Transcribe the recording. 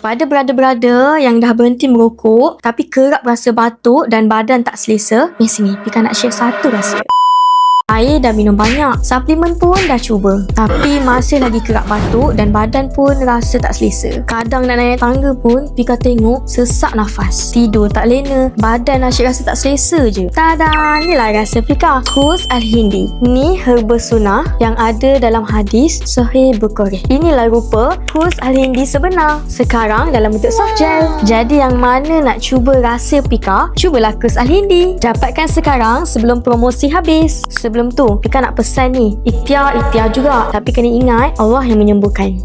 Kepada brother-brother yang dah berhenti merokok tapi kerap rasa batuk dan badan tak selesa, sini Pika nak share satu rahsia. Air dah minum banyak, suplemen pun dah cuba, tapi masih lagi kerap batuk dan badan pun rasa tak selesa. Kadang nak naik tangga pun Pika tengok sesak nafas, tidur tak lena, badan asyik rasa tak selesa je. Tada, inilah rahsia Pika, Khus Al-Hindi. Ni herba sunnah yang ada dalam hadis Sahih Bukhari. Inilah rupa Khus Al-Hindi sebenar, sekarang dalam bentuk soft gel. Jadi yang mana nak cuba rahsia Pika, cubalah Khus Al-Hindi. Dapatkan sekarang sebelum promosi habis. Sebelum tu, Pika nak pesan ni, ikhtiar juga. Tapi kena ingat, Allah yang menyembuhkan.